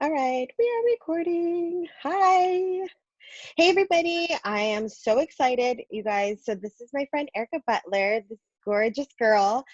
All right, we are recording. Hi. Hey, everybody. I am so excited, you guys. So, this is my friend Erica Butler, this gorgeous girl.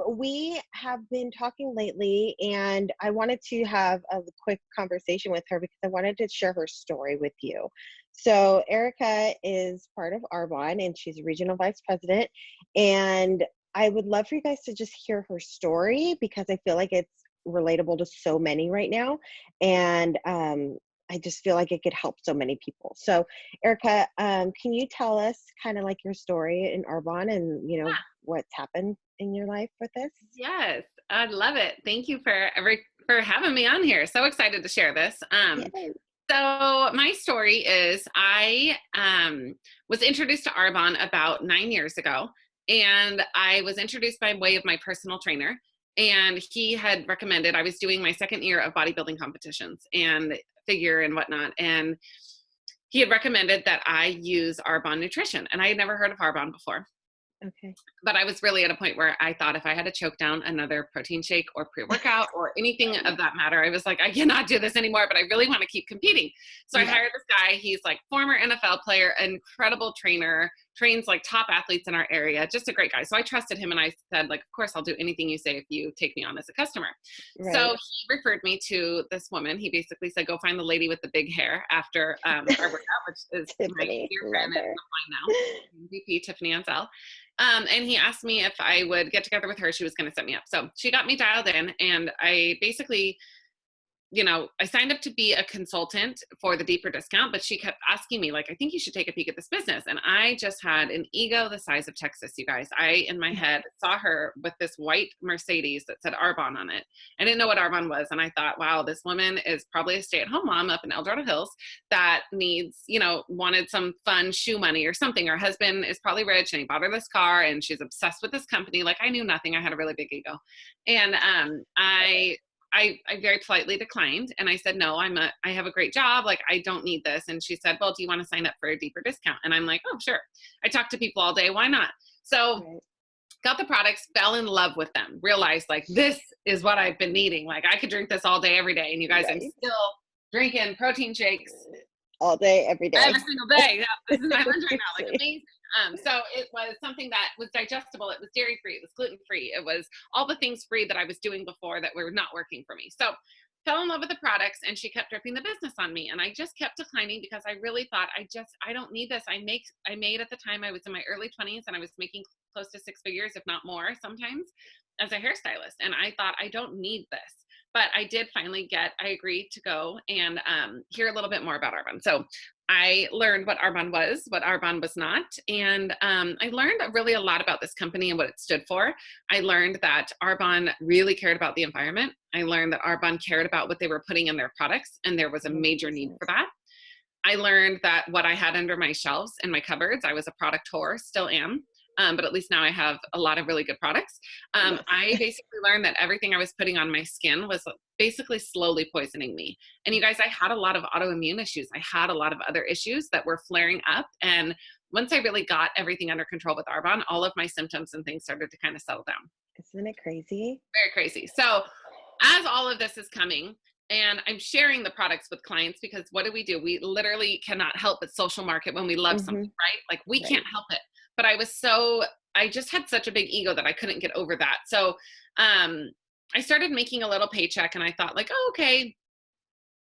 We have been talking lately, and I wanted to have a quick conversation with her because I wanted to share her story with you. So, Erica is part of Arbonne, and she's a regional vice president. And I would love for you guys to just hear her story because I feel like it's relatable to so many right now. And I just feel like it could help so many people. So, Erica, can you tell us kind of like your story in Arbonne and what's happened in your life with this? Yes, I love it. Thank you for having me on here. So excited to share this. Yes. So my story is I was introduced to Arbonne about 9 years ago, and I was introduced by way of my personal trainer. And he had recommended I was doing my second year of bodybuilding competitions and figure and whatnot, and he had recommended that I use Arbonne Nutrition, and I had never heard of Arbonne before. Okay. But I was really at a point where I thought if I had to choke down another protein shake or pre-workout or anything of that matter, I was like, I cannot do this anymore, but I really want to keep competing. So I Yeah. hired this guy. He's like former NFL player, incredible trainer, trains like top athletes in our area, just a great guy. So I trusted him and I said, like, of course I'll do anything you say if you take me on as a customer. So Right. he referred me to this woman. He basically said, go find the lady with the big hair after our workout, which is my Tiffany, dear love friend at her. Upline now, VP Tiffany Ansell. And he asked me if I would get together with her. She was going to set me up. So she got me dialed in, and I basically I signed up to be a consultant for the deeper discount, but she kept asking me, like, I think you should take a peek at this business. And I just had an ego the size of Texas, you guys. I, in my head, saw her with this white Mercedes that said Arbonne on it. I didn't know what Arbonne was. And I thought, wow, this woman is probably a stay-at-home mom up in El Dorado Hills that needs, wanted some fun shoe money or something. Her husband is probably rich and he bought her this car and she's obsessed with this company. Like, I knew nothing. I had a really big ego. And I very politely declined and I said, no, I have a great job. Like, I don't need this. And she said, well, do you want to sign up for a deeper discount? And I'm like, oh, sure. I talk to people all day. Why not? So Right. got the products, fell in love with them, realized like, this is what I've been needing. Like, I could drink this all day, every day. And you guys, I'm Right. still drinking protein shakes All day, every every day. single day. Yeah, this is my lunch right now. Like, Seriously. amazing. So it was something that was digestible. It was dairy free. It was gluten free. It was all the things free that I was doing before that were not working for me. So fell in love with the products, and she kept dripping the business on me. And I just kept declining because I really thought I don't need this. I made at the time I was in my early 20s and I was making close to six figures, if not more sometimes, as a hairstylist. And I thought I don't need this. But I did finally I agreed to go and hear a little bit more about Arbonne. So I learned what Arbonne was, what Arbonne was not. And I learned really a lot about this company and what it stood for. I learned that Arbonne really cared about the environment. I learned that Arbonne cared about what they were putting in their products, and there was a major need 100%. for that. I learned that what I had under my shelves and my cupboards, I was a product whore, still am. But at least now I have a lot of really good products. Yes. I basically learned that everything I was putting on my skin was basically slowly poisoning me. And you guys, I had a lot of autoimmune issues. I had a lot of other issues that were flaring up. And once I really got everything under control with Arbonne, all of my symptoms and things started to kind of settle down. Isn't it crazy? Very crazy. So as all of this is coming, and I'm sharing the products with clients because what do? We literally cannot help but social market when we love Hmm. something, right? Like, we Right. can't help it. But I just had such a big ego that I couldn't get over that. So um, I started making a little paycheck and I thought, like, oh, okay,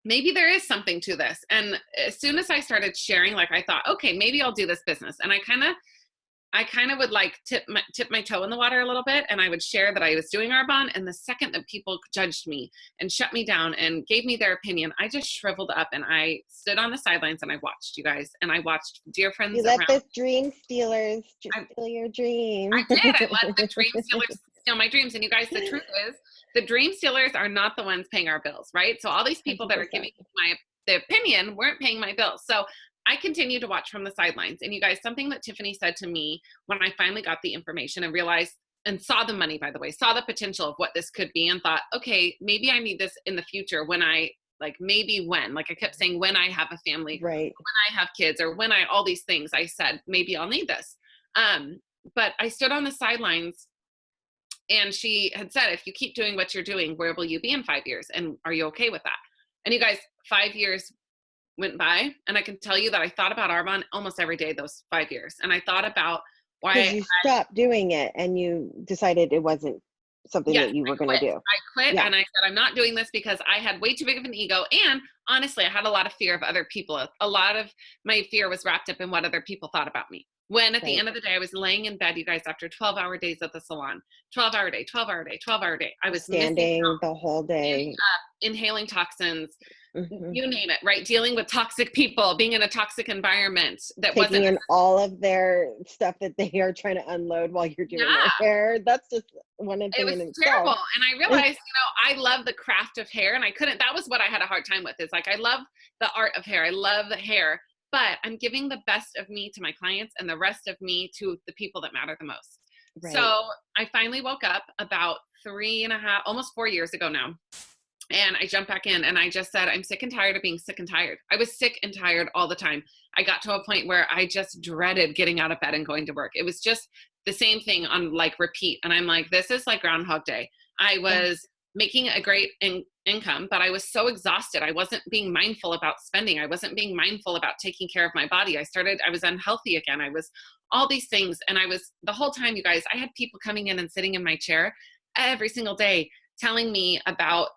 maybe there is something to this. And as soon as I started sharing, like, I thought, okay, maybe I'll do this business. And I kind of would like tip my toe in the water a little bit, and I would share that I was doing Arbonne. And the second that people judged me and shut me down and gave me their opinion, I just shriveled up and I stood on the sidelines and I watched, you guys, and I watched dear You friends let around. this dream stealers I, steal your I dream. did. I let the dream stealers steal my dreams. And you guys, the truth is, the dream stealers are not the ones paying our bills, right? So all these people that are 100%. giving my the opinion weren't paying my bills. So I continue to watch from the sidelines. And you guys, something that Tiffany said to me when I finally got the information and realized and saw the money, by the way, saw the potential of what this could be and thought, okay, maybe I need this in the future when maybe when, like I kept saying, when I have a family, Right. when I have kids, or when all these things, I said, maybe I'll need this. But I stood on the sidelines, and she had said, if you keep doing what you're doing, where will you be in 5 years? And are you okay with that? And you guys, 5 years went by, and I can tell you that I thought about Arbonne almost every day those 5 years. And I thought about Because why. you stopped doing it and you decided it wasn't something Yes, that you I were going to quit. do. I quit Yeah. and I said, I'm not doing this because I had way too big of an ego. And honestly, I had a lot of fear of other people. A lot of my fear was wrapped up in what other people thought about me. When at the Right. end of the day, I was laying in bed, you guys, after 12-hour days at the salon, 12-hour day, 12-hour day, 12-hour day. I was missing Standing out, the whole standing day. up, inhaling toxins, Hmm. you name it, right? Dealing with toxic people, being in a toxic environment that Taking wasn't. in all of their stuff that they are trying to unload while you're doing their Yeah. hair. That's just one It thing was in terrible. itself. And I realized, I love the craft of hair, and I couldn't, that was what I had a hard time with, is like, I love the art of hair. I love the hair, but I'm giving the best of me to my clients and the rest of me to the people that matter the most. Right. So I finally woke up about 3.5, almost 4 years ago now. And I jumped back in and I just said, I'm sick and tired of being sick and tired. I was sick and tired all the time. I got to a point where I just dreaded getting out of bed and going to work. It was just the same thing on like repeat. And I'm like, this is like Groundhog Day. I was making a great income, but I was so exhausted. I wasn't being mindful about spending. I wasn't being mindful about taking care of my body. I was unhealthy again. I was all these things. And I was, the whole time, you guys, I had people coming in and sitting in my chair every single day telling me about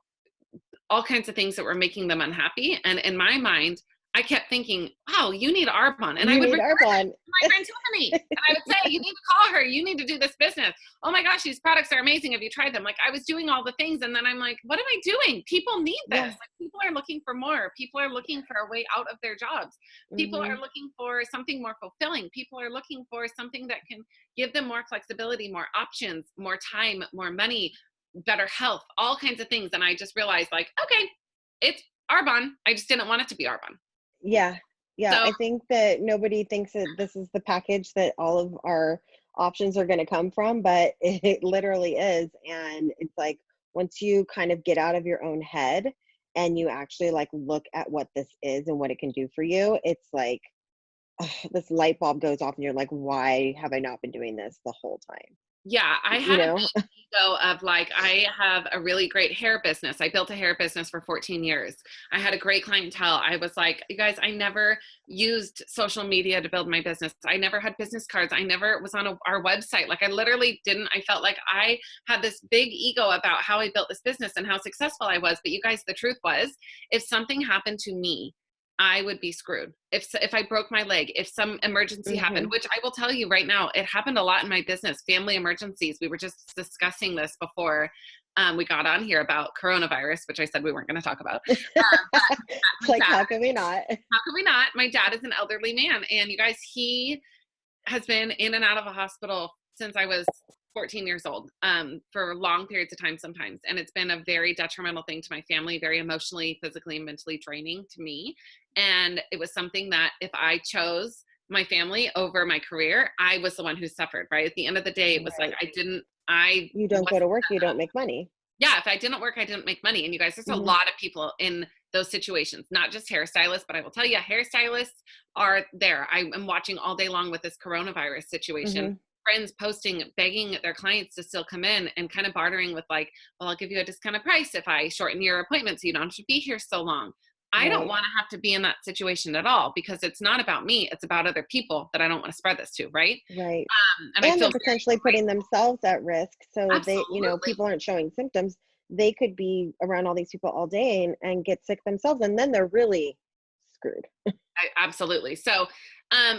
all kinds of things that were making them unhappy. And in my mind, I kept thinking, wow, you need Arbonne. And I You would need refer Arbonne. to my friend Tiffany. And I would say, you need to call her. You need to do this business. Oh my gosh, these products are amazing. Have you tried them? Like, I was doing all the things. And then I'm like, what am I doing? People need this. Yeah. Like, people are looking for more. People are looking for a way out of their jobs. People Mhm. are looking for something more fulfilling. People are looking for something that can give them more flexibility, more options, more time, more money, better health, all kinds of things. And I just realized, like, okay, it's Arbonne. I just didn't want it to be Arbonne. Yeah. Yeah. So I think that nobody thinks that this is the package that all of our options are going to come from, but it literally is. And it's like once you kind of get out of your own head and you actually like look at what this is and what it can do for you, it's like this light bulb goes off and you're like, why have I not been doing this the whole time? yeah, I You had a know? big ego of like, I have a really great hair business. I built a hair business for 14 years. I had a great clientele. I was like, you guys, I never used social media to build my business. I never had business cards. I never was on our website. Like, I literally didn't. I felt like I had this big ego about how I built this business and how successful I was. But you guys, the truth was, if something happened to me, I would be screwed. If I broke my leg, if some emergency happened, Hmm. which I will tell you right now, it happened a lot in my business, family emergencies. We were just discussing this before we got on here about coronavirus, which I said we weren't going to talk about. It's My like, dad, how can we not? how could we not? My dad is an elderly man, and you guys, he has been in and out of a hospital since I was 14 years old, for long periods of time sometimes. And it's been a very detrimental thing to my family, very emotionally, physically, and mentally draining to me. And it was something that if I chose my family over my career, I was the one who suffered, right? At the end of the day, it was like, Right. I You don't go wasn't, to work, you don't make money. yeah, if I didn't work, I didn't make money. And you guys, there's a Hmm. lot of people in those situations, not just hairstylists, but I will tell you, hairstylists are there. I am watching all day long with this coronavirus situation. Hmm. Friends posting, begging their clients to still come in and kind of bartering with like, well, I'll give you a discounted price if I shorten your appointment so you don't have to be here so long. I don't Right. want to have to be in that situation at all because it's not about me. It's about other people that I don't want to spread this to. Right. Right. And I And they're feel potentially putting themselves at risk. So they, absolutely. people aren't showing symptoms. They could be around all these people all day and get sick themselves, and then they're really screwed. Absolutely. So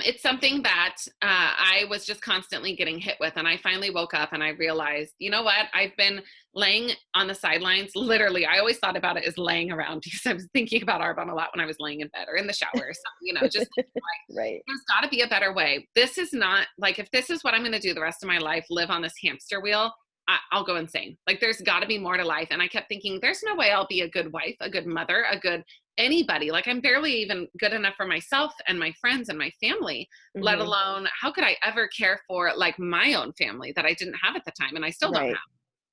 it's something that I was just constantly getting hit with. And I finally woke up and I realized, you know what? I've been laying on the sidelines. Literally, I always thought about it as laying around because I was thinking about Arbonne a lot when I was laying in bed or in the shower or something, just thinking like, Right. there's got to be a better way. This is not like, if this is what I'm going to do the rest of my life, live on this hamster wheel, I'll go insane. Like, there's got to be more to life. And I kept thinking, there's no way I'll be a good wife, a good mother, a good anybody. Like, I'm barely even good enough for myself and my friends and my family, let Hmm. alone how could I ever care for like my own family that I didn't have at the time and I still don't Right.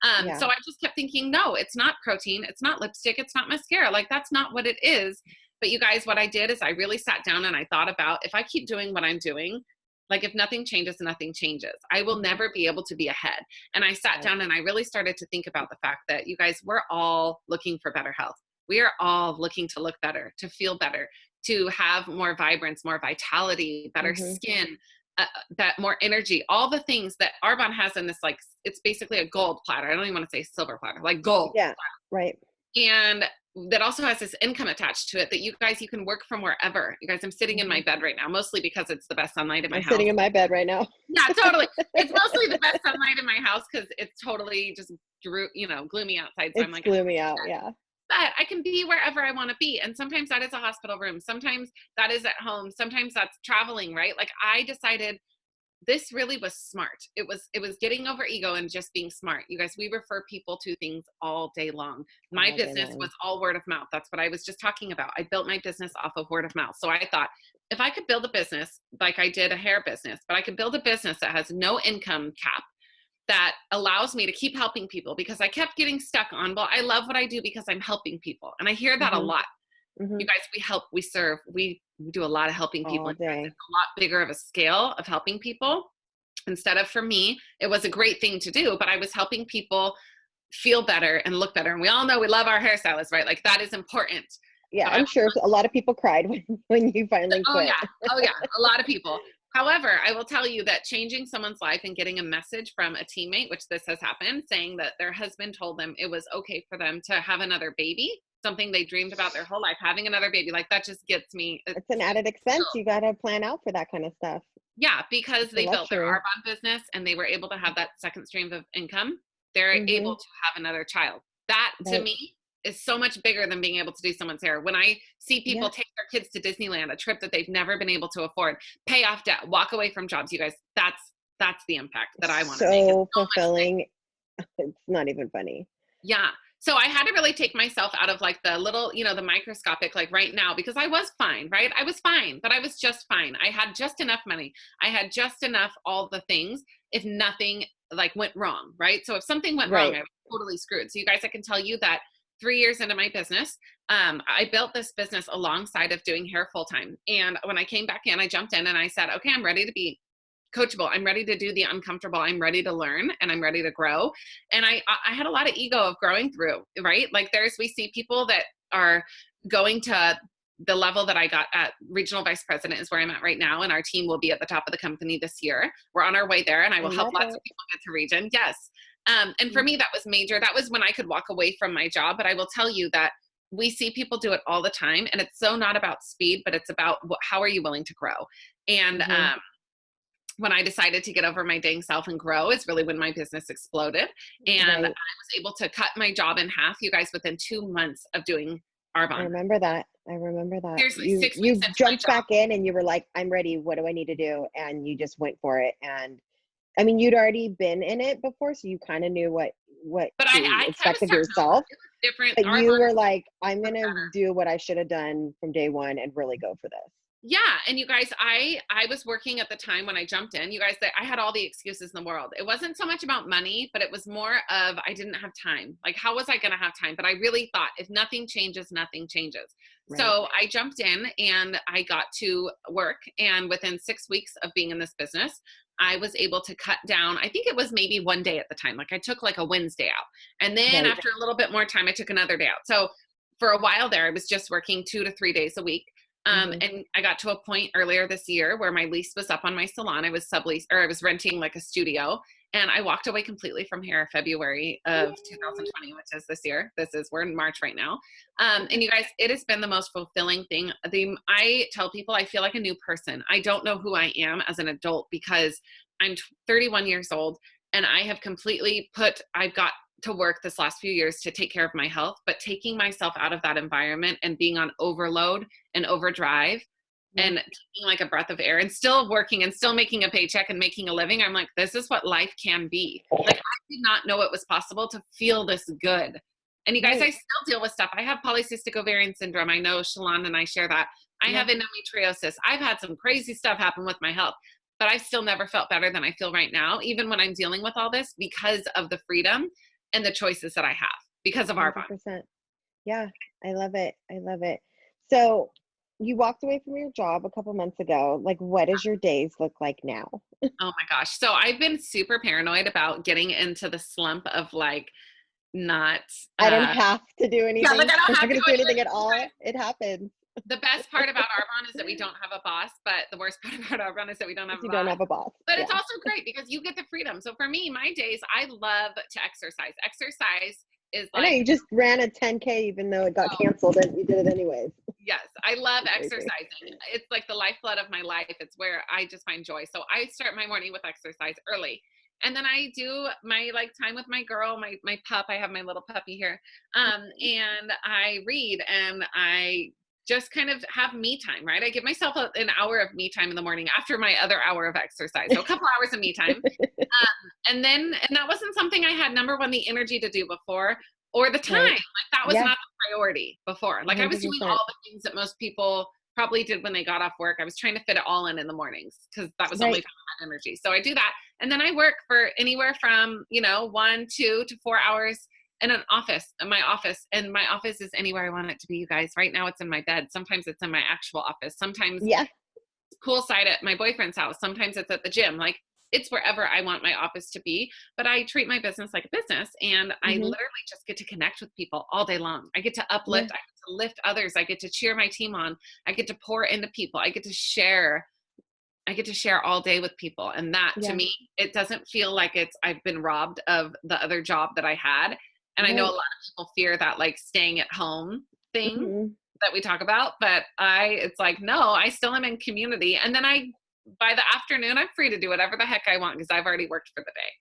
have. Yeah. So I just kept thinking, no, it's not protein, it's not lipstick, it's not mascara. Like, that's not what it is. But you guys, what I did is I really sat down and I thought about, if I keep doing what I'm doing, like, if nothing changes, nothing changes. I will Mhm. never be able to be ahead. And I sat Right. down and I really started to think about the fact that, you guys, we're all looking for better health. We are all looking to look better, to feel better, to have more vibrance, more vitality, better Mm-hmm. skin, that more energy, all the things that Arbonne has in this, like, it's basically a gold platter. I don't even want to say silver platter, like gold. Yeah. Right. And that also has this income attached to it that you guys, you can work from wherever. You guys, I'm sitting in my bed right now, mostly because it's the best sunlight in my I'm house. sitting in my bed right now. Yeah, totally. It's mostly the best sunlight in my house because it's totally just gloomy outside. So I'm It's like, gloomy out. Yeah. but I can be wherever I want to be. And sometimes that is a hospital room. Sometimes that is at home. Sometimes that's traveling, right? Like, I decided this really was smart. It was getting over ego and just being smart. You guys, we refer people to things all day long. My All day business long. was all word of mouth. That's what I was just talking about. I built my business off of word of mouth. So I thought, if I could build a business like I did a hair business, but I could build a business that has no income cap, that allows me to keep helping people, because I kept getting stuck on, well, I love what I do because I'm helping people. And I hear that a Mm-hmm. lot. Mm-hmm. You guys, we help, we serve, we do a lot of helping people. All day. It's a lot bigger of a scale of helping people. Instead of, for me, it was a great thing to do, but I was helping people feel better and look better. And we all know we love our hairstylists, right? Like, that is important. Yeah, But I'm sure a lot of people cried when you finally oh quit. yeah, oh yeah, a lot of people. However, I will tell you that changing someone's life and getting a message from a teammate, which this has happened, saying that their husband told them it was okay for them to have another baby, something they dreamed about their whole life, having another baby, like, that just gets me. It's an added expense. You got to plan out for that kind of stuff. Yeah, because It's a they built their luxury. Arbonne business and they were able to have that second stream of income. They're able Mm-hmm. to have another child. That, to Right. me, is so much bigger than being able to do someone's hair. When I see people Yeah. take their kids to Disneyland, a trip that they've never been able to afford, pay off debt, walk away from jobs, you guys, that's the impact that I want to make. It's So so much bigger. fulfilling. It's not even funny. Yeah. So I had to really take myself out of, like, the little, the microscopic, like, right now, because I was fine, right? I was fine, but I was just fine. I had just enough money. I had just enough, all the things, if nothing, like, went wrong, right? So if something went wrong, Right. I was totally screwed. So you guys, I can tell you that 3 years into my business, I built this business alongside of doing hair full time. And when I came back in, I jumped in and I said, okay, I'm ready to be coachable. I'm ready to do the uncomfortable. I'm ready to learn and I'm ready to grow. And I had a lot of ego of growing through, right? Like, we see people that are going to the level that I got at regional vice president, is where I'm at right now. And our team will be at the top of the company this year. We're on our way there, and I will help love lots it. of people get to region. Yes. And for me, that was major. That was when I could walk away from my job. But I will tell you that we see people do it all the time. And it's so not about speed, but it's about how are you willing to grow? And, Mhm. when I decided to get over my dang self and grow is really when my business exploded. And I Right. was able to cut my job in half, you guys, within 2 months of doing I Arbonne. remember that. I remember that. Seriously, You 6 weeks into my jumped job. back in and you were like, I'm ready. What do I need to do? And you just went for it. And I mean, you'd already been in it before, so you kind of knew what But to I expect was of starting over. yourself. It was different. But you Arbonne were like, I'm was gonna better. do what I should have done from day one and really go for this. Yeah, and you guys, I was working at the time when I jumped in. You guys, I had all the excuses in the world. It wasn't so much about money, but it was more of I didn't have time. Like, how was I going to have time? But I really thought, if nothing changes, nothing changes. Right. So I jumped in and I got to work. And within 6 weeks of being in this business, I was able to cut down. I think it was maybe one day at the time. Like, I took like a Wednesday out. And then Right. after a little bit more time, I took another day out. So for a while there, I was just working 2 to 3 days a week. Mhm. And I got to a point earlier this year where my lease was up on my salon. I was I was renting like a studio, and I walked away completely from hair February of 2020, which is this year. We're in March right now. And you guys, it has been the most fulfilling thing. I tell people I feel like a new person. I don't know who I am as an adult because I'm 31 years old and I have I've got to work this last few years to take care of my health, but taking myself out of that environment and being on overload and overdrive Yeah. and taking like a breath of air and still working and still making a paycheck and making a living. I'm like, this is what life can be. Like, I did not know it was possible to feel this good. And you guys, Right. I still deal with stuff. I have polycystic ovarian syndrome. I know Shalon and I share that. I Yeah. have endometriosis. I've had some crazy stuff happen with my health, but I still never felt better than I feel right now, even when I'm dealing with all this, because of the freedom and the choices that I have because of Arbonne. 100%. Yeah, I love it. I love it. So you walked away from your job a couple months ago. Like, what does your days look like now? Oh my gosh. So I've been super paranoid about getting into the slump of like not, I don't have to do yeah, like anything. I don't I'm have not to going go to do anywhere. anything at all. It happens. The best part about Arbonne is that we don't have a boss, but the worst part about Arbonne is that we don't have If a you don't boss. have a boss. But Yeah. it's also great because you get the freedom. So for me, my days, I love to exercise. Exercise is I know like, you just ran a 10K even though it got oh, canceled and you did it anyways. yes, I love Crazy. exercising. It's like the lifeblood of my life. It's where I just find joy. So I start my morning with exercise early. And then I do my like time with my girl, my pup. I have my little puppy here. And I read and I just kind of have me time, right? I give myself an hour of me time in the morning after my other hour of exercise. So a couple hours of me time. And that wasn't something I had, number one, the energy to do before, or the time. Right. Like that was Yeah. not the priority before. Like I was doing 100%. all the things that most people probably did when they got off work. I was trying to fit it all in the mornings because that was the only Right. time I had energy. So I do that. And then I work for anywhere from, 1, 2 to 4 hours in an office, in my office. And my office is anywhere I want it to be, you guys. Right now it's in my bed. Sometimes it's in my actual office. Sometimes Yeah. poolside at my boyfriend's house. Sometimes it's at the gym. Like it's wherever I want my office to be. But I treat my business like a business, and I Mm-hmm. literally just get to connect with people all day long. I get to uplift. Yeah. I get to lift others. I get to cheer my team on. I get to pour into people. I get to share. I get to share all day with people. And that to Yeah. me, it doesn't feel like I've been robbed of the other job that I had. And I know a Right. lot of people fear that like staying at home thing Mm-hmm. that we talk about, but it's like, no, I still am in community. And then by the afternoon, I'm free to do whatever the heck I want because I've already worked for the day.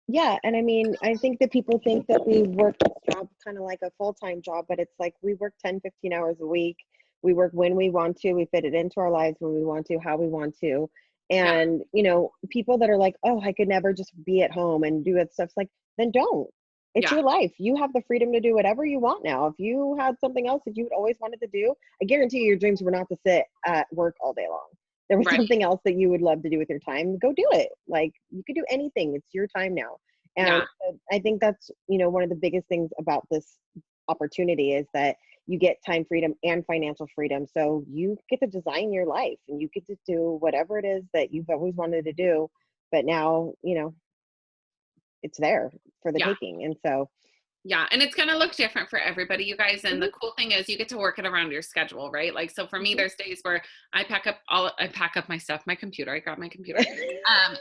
Yeah. And I mean, I think that people think that we work this job kind of like a full-time job, but it's like we work 10, 15 hours a week. We work when we want to. We fit it into our lives when we want to, how we want to. Yeah. And, people that are like, oh, I could never just be at home and do that stuff. It's like, then don't. It's Yeah. your life. You have the freedom to do whatever you want now. If you had something else that you had always wanted to do, I guarantee you your dreams were not to sit at work all day long. There was Right. something else that you would love to do with your time. Go do it. Like you could do anything. It's your time now. And Yeah. I think that's, one of the biggest things about this opportunity is that you get time freedom and financial freedom. So you get to design your life and you get to do whatever it is that you've always wanted to do. But now, it's there for the Yeah. taking. And so, Yeah, and it's gonna look different for everybody, you guys. And mhm, the cool thing is you get to work it around your schedule, right? Like, so for me, mhm. there's days where I pack up my stuff, my computer. I grab my computer,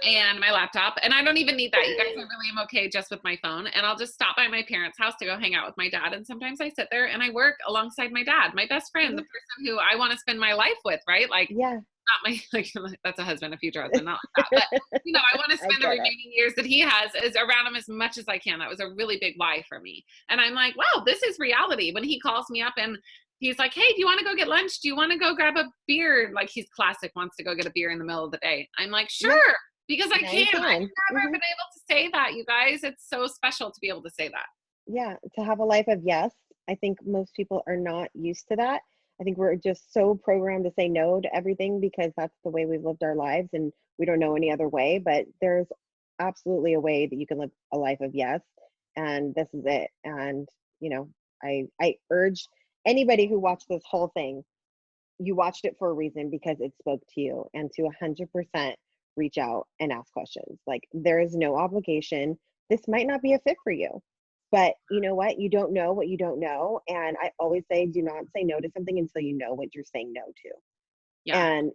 and my laptop, and I don't even need that. You guys, I really am okay just with my phone, and I'll just stop by my parents' house to go hang out with my dad. And sometimes I sit there and I work alongside my dad, my best friend, the Yeah. person who I want to spend my life with, right? Like, Yeah. not my like that's a husband, a future husband, not like that. But I want to I spend the get it. remaining years that he has is around him as much as I can. That was a really big why for me. And I'm like, wow, this is reality. When he calls me up and he's like, hey, do you want to go get lunch? Do you want to go grab a beer? Like he's classic, wants to go get a beer in the middle of the day. I'm like, Yeah. sure, because I Now you can. I've can. never Mhm. been able to say that, you guys. It's so special to be able to say that. Yeah. To have a life of yes. I think most people are not used to that. I think we're just so programmed to say no to everything because that's the way we've lived our lives and we don't know any other way. But there's absolutely a way that you can live a life of yes. And this is it. And, I urge anybody who watched this whole thing, you watched it for a reason because it spoke to you, and to 100% reach out and ask questions. Like there is no obligation. This might not be a fit for you, but you know what? You don't know what you don't know. And I always say, do not say no to something until you know what you're saying no to. Yeah. And,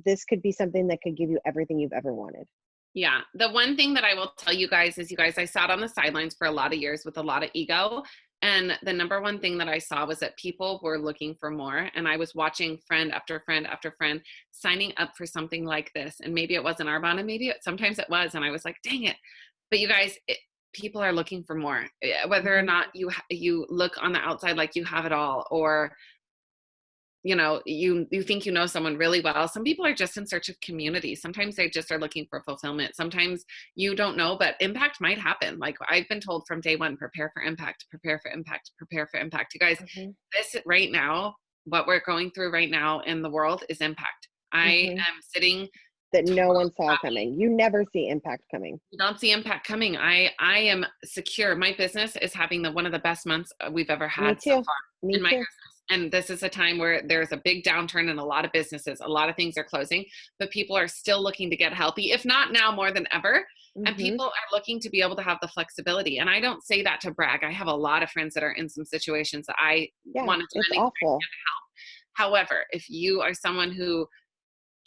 this could be something that could give you everything you've ever wanted. Yeah. The one thing that I will tell you guys is, you guys, I sat on the sidelines for a lot of years with a lot of ego. And the number one thing that I saw was that people were looking for more. And I was watching friend after friend after friend signing up for something like this. And maybe it wasn't Arbonne, and maybe sometimes it was. And I was like, dang it. But you guys, people are looking for more. Whether or Mhm. not you look on the outside like you have it all, or you think you know someone really well. Some people are just in search of community. Sometimes they just are looking for fulfillment. Sometimes you don't know, but impact might happen. Like I've been told from day one, prepare for impact, prepare for impact, prepare for impact. You guys, Mhm. this right now, what we're going through right now in the world is impact. I Mhm. am sitting That no totally one saw happy. coming. You never see impact coming. You don't see impact coming. I am secure. My business is having one of the best months we've ever Me had so too. far Me in my too. business. And this is a time where there's a big downturn in a lot of businesses. A lot of things are closing, but people are still looking to get healthy, if not now more than ever. And Mhm. people are looking to be able to have the flexibility. And I don't say that to brag. I have a lot of friends that are in some situations that I Yeah, want to do it's anything I awful. can to help. However, if you are someone who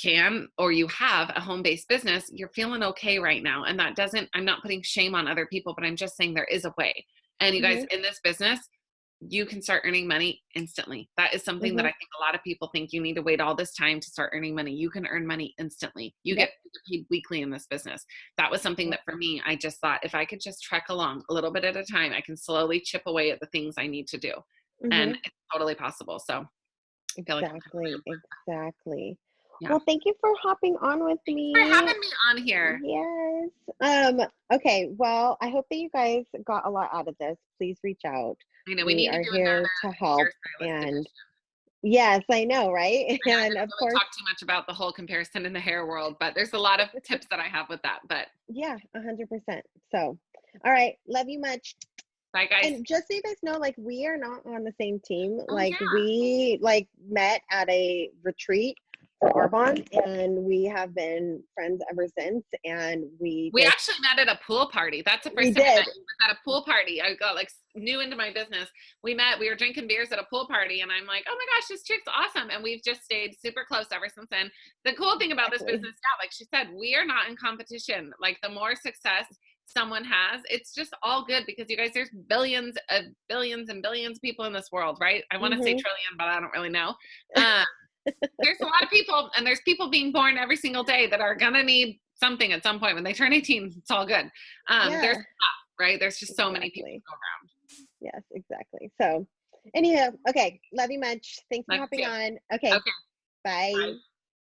can or you have a home-based business, you're feeling okay right now. And that doesn't, I'm not putting shame on other people, but I'm just saying there is a way. And you guys, Mhm. in this business, you can start earning money instantly. That is something that I Mhm. think a lot of people think you need to wait all this time to start earning money. You can earn money instantly. You get Yep. paid weekly in this business. That was something Yep. that for me, I just thought if I could just trek along a little bit at a time, I can slowly chip away at the things I need to do. And Mhm. it's totally possible. So I feel like I'm Exactly. Exactly. yeah. Well, thank you for hopping on with Thanks for me. having me on here. Yes. Okay, well, I hope that you guys got a lot out of this. Please reach out. I know we We need to are do here another to help. hairstylist And edition. yes, I know, right? I know I And didn't of really course, talk too much about the whole comparison in the hair world, but there's a lot of tips that I have with that. But yeah, 100%. So, all right, love you much. bye, guys. And just so you guys know, like we are not on the same team. Oh Like yeah. we like met at a retreat for Arbonne, and we have been friends ever since. And we We just actually met at a pool party. That's the we first time I met did. you. Was at a pool party. I got like new into my business. We met. We were drinking beers at a pool party, and I'm like, oh my gosh, this chick's awesome. And we've just stayed super close ever since then. The cool thing about this Exactly. business now, like she said, we are not in competition. Like the more success someone has, it's just all good because you guys, there's billions and billions of people in this world, right? I want to say Mhm. trillion, but I don't really know. Um, there's a lot of people, and there's people being born every single day that are gonna need something at some point when they turn 18. It's all good. There's Yeah, enough, right? There's just so many people exactly. to go around. Yes, exactly. So, anyhow, okay, love you much. Thanks for Love hopping you too. on. Okay, Okay, bye. bye.